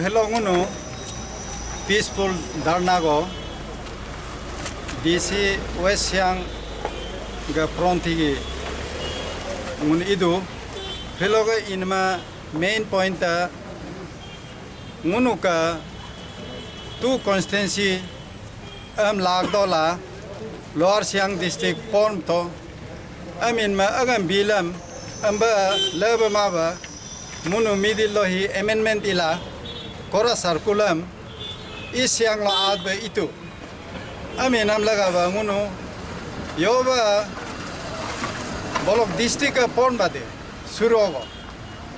Hello, Ngunu. Peaceful Darnago. DC West Siang ga Prontigi. Ngun idu. Hello ga inma main point Ngunu ka two constituency Lagdola Lower Siang district form to ma agam bilam amba leba maba Munu midilohi amendment ila kora circulam isyang lo adba itu am laga ba munu yoba bolok district pon bade surogo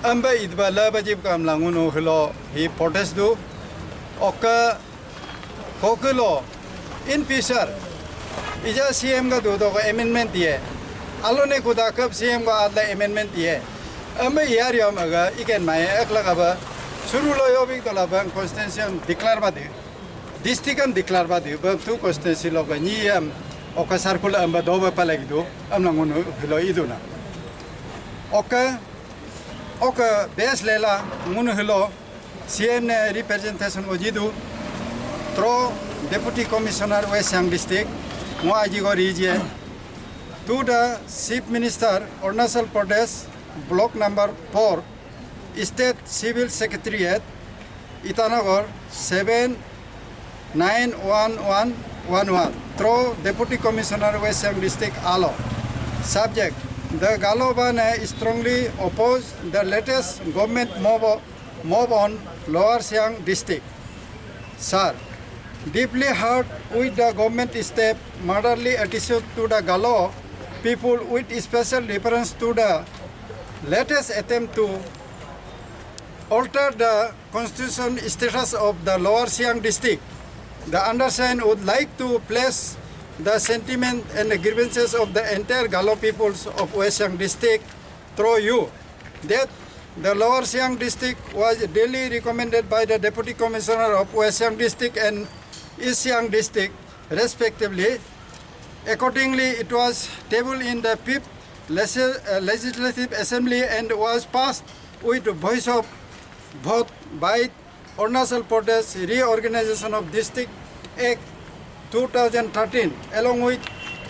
amba idba laba jib kam langunu hlo hi protest du oka kokelo in pisar ija CM ga do amendment diye alone kuda kap CM ga adla amendment diye amba yariam aga iken mai ekla ba suru lo yobik to la ban constitution declare ba de district declare ba de ba tu constitution lo ga ni oka circle amba do ba palagi do amna ngono hlo iduna oka bes lela ngono hlo CM ne representation ojidu tro deputy commissioner West Siang district mo aji go region to the chief minister Arunachal Pradesh block number 4 state civil secretariat Itanagar 791111 through deputy commissioner West Siang district Alo. Subject: the Galoban strongly oppose the latest government move on Lower Siang district. Sir, deeply hurt with the government step motherly attitude to the Galo people with special reference to the latest attempt to alter the constitution status of the Lower Siang district. The undersigned would like to place the sentiment and the grievances of the entire Galo peoples of West Siang district through you that the Lower Siang district was duly recommended by the Deputy Commissioner of West Siang district and East Siang district respectively. Accordingly, it was tabled in the 5th Legislative Assembly and was passed with voice of vote by Arunachal Pradesh Reorganization of District Act 2013 along with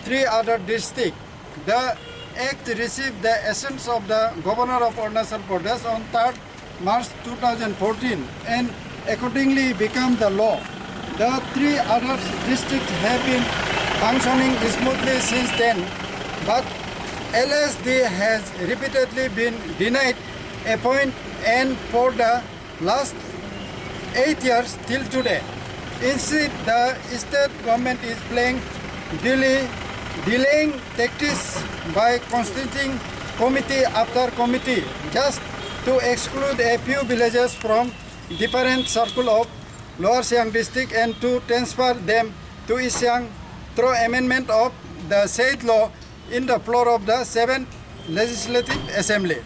3 other districts. The Act received the assent of the Governor of Arunachal Pradesh on 3rd March 2014 and accordingly became the law. The 3 other districts have been functioning smoothly since then, but LSD has repeatedly been denied a point and for the last 8 years till today. Instead, the state government is playing delaying tactics by constituting committee after committee just to exclude a few villages from different circle of Lower Siang district and to transfer them to East Siang through amendment of the said law in the floor of the 7th Legislative Assembly.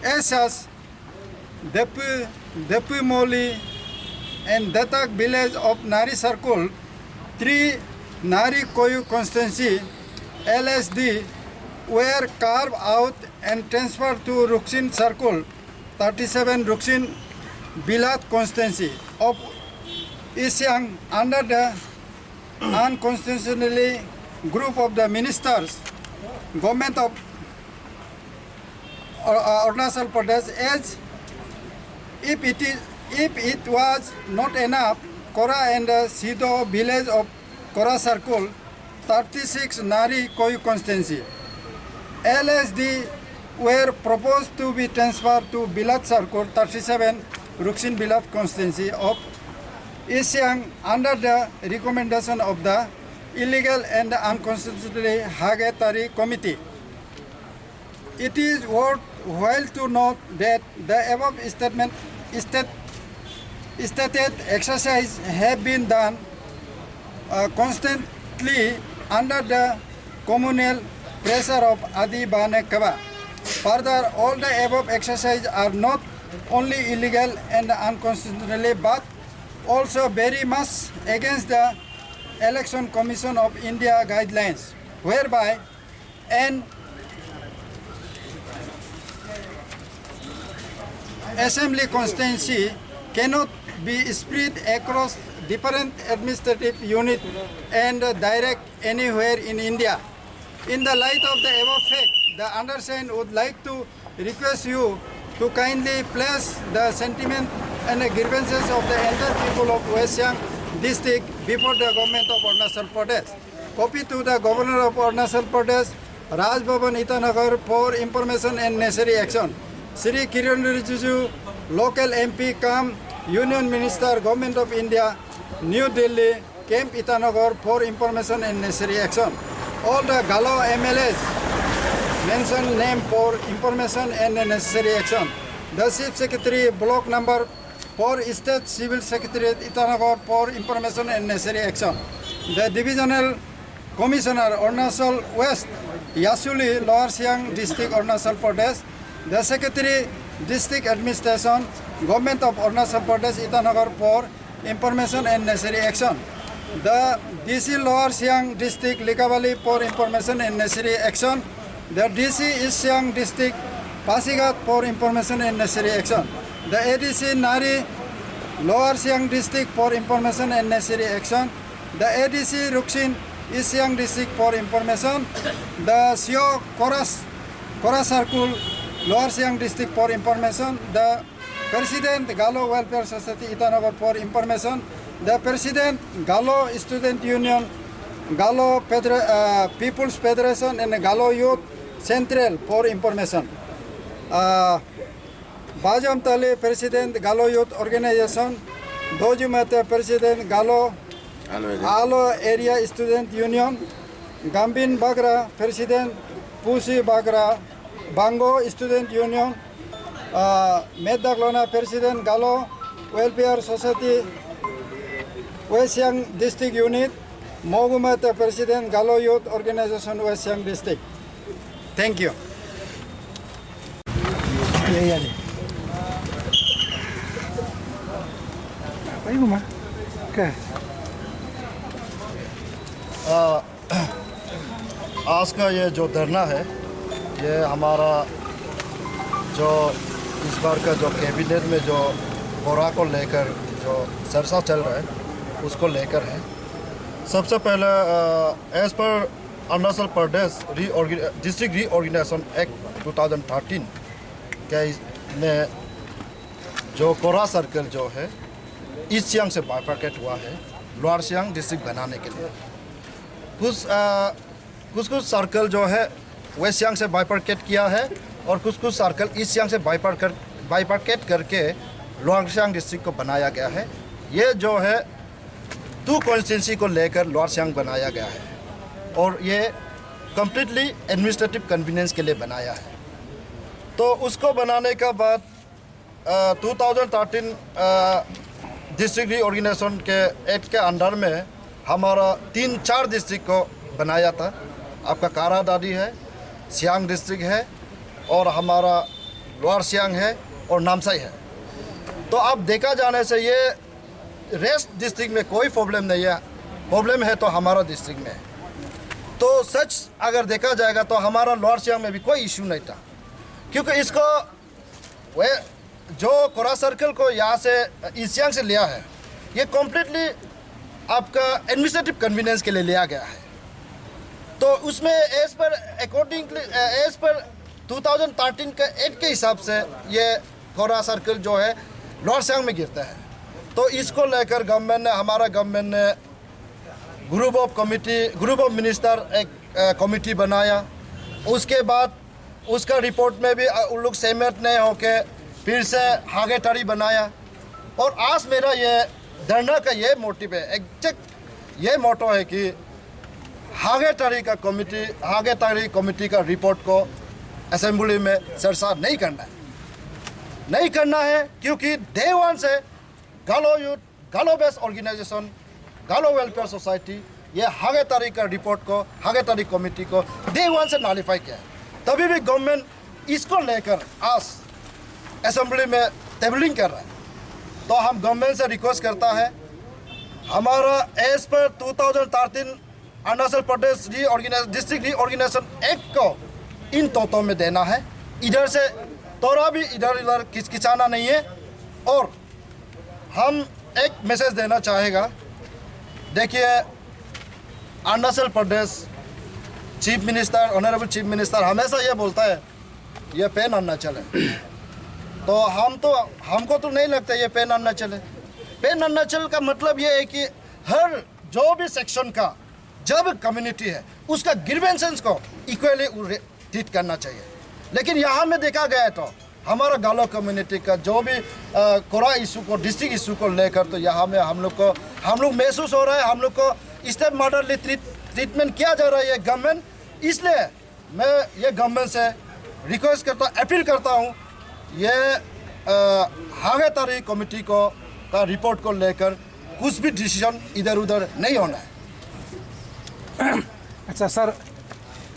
As such, Depu Moli and Datak village of Nari Circle, 3 Nari Koyu constituency, LSD, were carved out and transferred to Ruksin Circle, 37 Ruksin Bilat constituency of East Siang under the unconstitutionally group of the ministers, government of Arunachal Pradesh, as if it was not enough, Kora and the Sido village of Kora Circle, 36 Nari Koyu constituency, LSD were proposed to be transferred to Bilat Circle, 37 Ruksin Bilat constituency of East Siang under the recommendation of the illegal and unconstitutionally Hagetari Committee. It is worthwhile to note that the above stated exercise have been done constantly under the communal pressure of Adi Bane Kaba. Further, all the above exercises are not only illegal and unconstitutional but also very much against the Election Commission of India guidelines, whereby an assembly constituency cannot be spread across different administrative units and direct anywhere in India. In the light of the above fact, the undersigned would like to request you to kindly place the sentiment and the grievances of the entire people of West Siang district before the government of Arunachal Pradesh. Copy to the Governor of Arunachal Pradesh, Raj Bhavan Itanagar, for information and necessary action. Shri Kiran Rijiju, local MP cum Union Minister, Government of India, New Delhi, Camp Itanagar, for information and necessary action. All the Galo MLAs mention name for information and necessary action. The Chief Secretary, Block Number 4, State Civil Secretariat, Itanagar, for information and necessary action. The Divisional Commissioner, Arunachal West, Yasuli, Lower Siang District, Arunachal Pradesh. The Secretary, District Administration, Government of Arunachal Pradesh, Itanagar, for information and necessary action. The DC Lower Siang District, Likavali, for information and necessary action. The DC East Siang District, Pasigat, for information and necessary action. The ADC Nari, Lower Siang District, for information and necessary action. The ADC Ruksin, East Siang District, for information. The CO Kora Circle, Lower Siang District, for information. The President, Galo Welfare Society, Itanagar, for information. The President, Galo Student Union, Galo People's Federation, and Galo Youth Central, for information. Bajam Tale, President, Galo Youth Organization. Dojumate, President, Galo Alo Area Student Union. Gambin Bagra, President, Pusi Bagra, Bango Student Union. Medaglona, President, Galo Welfare Society, West Siang District Unit. Mogumate, President, Galo Youth Organization, West Siang District. Thank you. आज का ये जो धरना है, ये हमारा जो इस बार का जो कैबिनेट में जो कोरा को लेकर जो चर्चा चल रहा है उसको लेकर है। सबसे पहले as per Arunachal Pradesh district reorganisation act 2013 के में जो कोरा सर्कल जो है ईस्ट सियांग से बाइफरकेट हुआ है लोअर सियांग डिस्ट्रिक्ट बनाने के लिए। कुछ सर्कल जो है वेस्ट सियांग से बाइफरकेट किया है और कुछ सर्कल ईस्ट सियांग से बाइफरकेट करके लोअर सियांग डिस्ट्रिक्ट को बनाया गया है। ये जो है 2 कॉन्स्टिट्यूंसी को लेकर लोअर सियांग बनाया गया है और ये कम्प्लीटली एडमिनिस्ट्रेटिव कन्वीनियंस के लिए बनाया है। तो उसको बनाने के बाद 2013 डिस्ट्रिक्ट रीऑर्गेनाइजेशन के एक्ट के अंडर में हमारा 3-4 डिस्ट्रिक्ट को बनाया था। आपका कारा दादी है, सियांग डिस्ट्रिक्ट है और हमारा लोअर सियांग है और नामसाई है। तो अब देखा जाने से ये रेस्ट डिस्ट्रिक्ट में कोई प्रॉब्लम नहीं है, प्रॉब्लम है तो हमारा डिस्ट्रिक्ट में है। तो सच अगर देखा जाएगा तो हमारा लोअर सियांग में भी कोई इशू नहीं था, क्योंकि इसको वे जो कोरा सर्कल को यहाँ से ईस्ट सियांग से लिया है ये कम्प्लीटली आपका एडमिनिस्ट्रेटिव कन्वीनियंस के लिए लिया गया है। तो उसमें एज पर 2013 के एक्ट के हिसाब से ये कोरा सर्कल जो है लोअर सियांग में गिरता है। तो इसको लेकर हमारा गवर्नमेंट ने ग्रुप ऑफ मिनिस्टर एक कमेटी बनाया। उसके बाद उसका रिपोर्ट में भी उन लोग सहमत नहीं होके फिर से हागेटारी बनाया। और आज मेरा ये धरना का ये मोटिव है, एग्जैक्ट ये मोटो है कि हागेटारी कमेटी का रिपोर्ट को असेंबली में चर्चा नहीं करना है क्योंकि डे वन से गालो यूथ, गालो बेस ऑर्गेनाइजेशन, गालो वेलफेयर सोसाइटी ये हागे तारीख का रिपोर्ट को, हागे तारीख कमेटी को डे वन से नॉलिफाई किया है। तभी भी गवर्नमेंट इसको लेकर आज असेंबली में टेबलिंग कर रहा है। तो हम गवर्नमेंट से रिक्वेस्ट करता है, हमारा as per 2013 Arunachal Pradesh district reorganisation act को इन तोतों में देना है। इधर से थोड़ा भी इधर उधर किचकिचाना नहीं है। और हम एक मैसेज देना चाहेगा, देखिए Arunachal Pradesh chief minister, honourable chief minister हमेशा ये बोलता है ये पेन अरुणाचल है। तो हमको तो नहीं लगता ये पेन अरुणाचल है। पेन अरुणाचल का मतलब ये है कि हर जो भी सेक्शन का जब कम्युनिटी है उसका ग्रीवेंसेस को इक्वली ट्रीट करना चाहिए। लेकिन यहाँ में देखा गया तो हमारा गालो कम्युनिटी का जो भी कोरा इशू को, डिस्ट्रिक्ट इशू को लेकर तो यहाँ में हम लोग महसूस हो रहा है, हम लोग को स्टेप मॉडल ट्रीटमेंट किया जा रहा है ये गवर्नमेंट। इसलिए मैं ये गवर्नमेंट से रिक्वेस्ट करता, अपील करता हूँ, ये हागे तारीख कमेटी को का रिपोर्ट को लेकर कुछ भी डिसीजन इधर उधर नहीं होना है। अच्छा सर,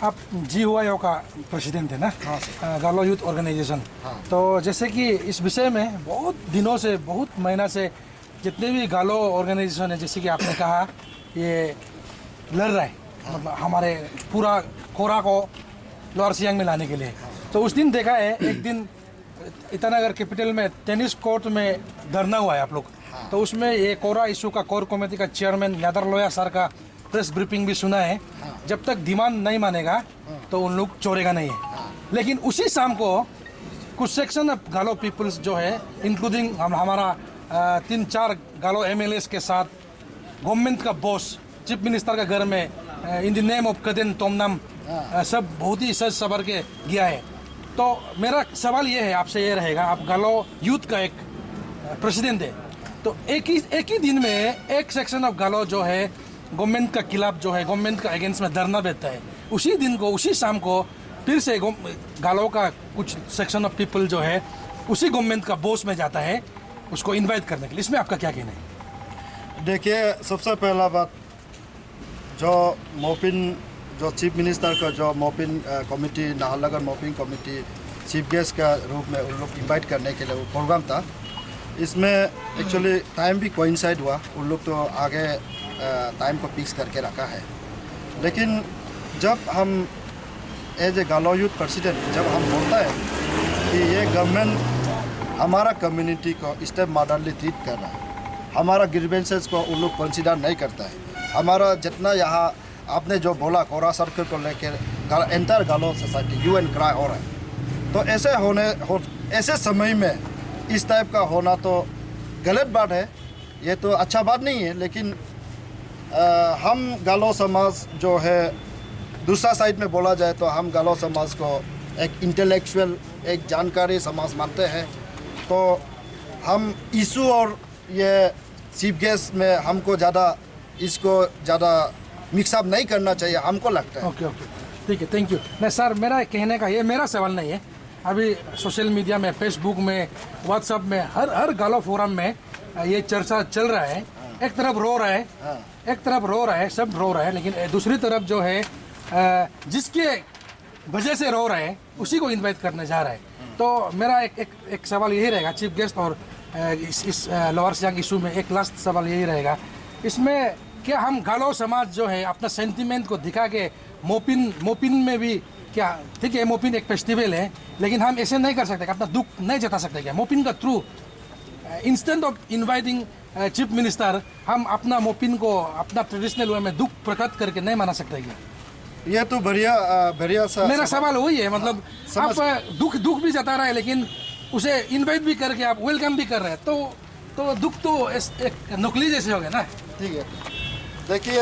आप GYO का प्रेसिडेंट है ना? हाँ गालो यूथ ऑर्गेनाइजेशन। हाँ। तो जैसे कि इस विषय में बहुत दिनों से, बहुत महीना से जितने भी गालो ऑर्गेनाइजेशन है, जैसे कि आपने कहा, ये लड़ रहा है, मतलब हमारे पूरा कोरा को लोअर सियांग में लाने के लिए। तो उस दिन देखा है, एक दिन ईटानगर कैपिटल में टेनिस कोर्ट में धरना हुआ है आप लोग। तो उसमें ये कोरा इशू का कोर कमेटी का चेयरमैन नादर लोया सर का प्रेस ब्रीफिंग भी सुना है। जब तक डिमांड नहीं मानेगा तो उन लोग छोड़ेगा नहीं है। लेकिन उसी शाम को कुछ सेक्शन ऑफ गालो पीपल्स जो है, इंक्लूडिंग हमारा 3-4 गालो MLAs के साथ गवर्नमेंट का बॉस चीफ मिनिस्टर का घर में इन द नेम ऑफ कदेन तोमनाम सब बहुत ही सज सबर के गया है। तो मेरा सवाल ये है, आपसे ये रहेगा, आप गालो यूथ का एक प्रेसिडेंट है, तो एक ही दिन में एक सेक्शन ऑफ गालो जो है गवर्नमेंट का खिलाफ जो है, गवर्नमेंट का अगेंस्ट में धरना देता है, उसी दिन को, उसी शाम को फिर से गालो का कुछ सेक्शन ऑफ पीपल जो है उसी गवर्नमेंट का बॉस में जाता है उसको इनवाइट करने के लिए। इसमें आपका क्या कहना है? देखिए, सबसे पहला बात, जो मोपिन, जो चीफ मिनिस्टर का जो Mopin committee, Naharlagun Mopin committee chief guest का रूप में उन लोग इन्वाइट करने के लिए वो प्रोग्राम था, इसमें एक्चुअली टाइम भी कोइंसाइड हुआ। उन लोग तो आगे टाइम को फिक्स करके रखा है। लेकिन जब हम एज ए गालो यूथ प्रेसिडेंट जब हम बोलता है कि ये गवर्नमेंट हमारा कम्युनिटी को स्टेप मॉडर्नली ट्रीट कर रहा है, हमारा ग्रीवेंसेस को उन लोग कंसिडर नहीं करता है, हमारा जितना यहाँ आपने जो बोला कोरा सर्कल को लेकर एंटायर गालो सोसाइटी यू एंड क्राई हो रहा है, तो ऐसे समय में इस टाइप का होना तो गलत बात है, ये तो अच्छा बात नहीं है। लेकिन हम गालो समाज जो है, दूसरा साइड में बोला जाए तो हम गालो समाज को एक इंटेलेक्चुअल, एक जानकारी समाज मानते हैं। तो हम इशू और ये चीफ गेस्ट में हमको इसको ज़्यादा मिक्सअप नहीं करना चाहिए, हमको लगता है। ओके, ठीक है, थैंक यू। नहीं सर, मेरा कहने का ये मेरा सवाल नहीं है। अभी सोशल मीडिया में, फेसबुक में, व्हाट्सएप में, हर गालो फोरम में ये चर्चा चल रहा है। एक तरफ रो रहा है, सब रो रहा है, लेकिन दूसरी तरफ जो है जिसके वजह से रो रहे हैं उसी को इनवाइट करने जा रहा है। तो मेरा एक सवाल यही रहेगा चीफ गेस्ट और इस लोअर सियांग इशू में एक लास्ट सवाल यही रहेगा, इसमें क्या हम गालो समाज जो है अपना सेंटिमेंट को दिखा के मोपिन में भी, क्या ठीक है मोपिन एक फेस्टिवल है, लेकिन हम ऐसे नहीं कर सकते, अपना दुख नहीं जता सकते क्या मोपिन का through, instant of inviting chief minister, हम अपना मोपिन को अपना ट्रेडिशनल वे में दुख प्रकट करके नहीं मना सकते क्या? ये तो बढ़िया सा मेरा सवाल वही है, मतलब आप दुख भी जता रहा है, लेकिन उसे इनवाइट भी करके आप वेलकम भी कर रहे हैं, तो दुख तो एक नकली जैसे हो गया ना। ठीक है, देखिए,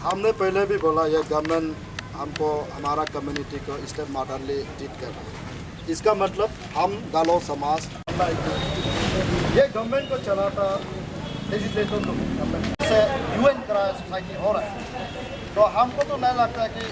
हमने पहले भी बोला ये गवर्नमेंट हमको, हमारा कम्युनिटी को स्टेप मॉडर्नली ट्रीट कर रहा है। इसका मतलब हम गालो समाज ये गवर्नमेंट को चलाता लेजिस्लेटर गवर्नमेंट से UN क्राई सोसाइटी हो रहा है। तो हमको तो नहीं लगता कि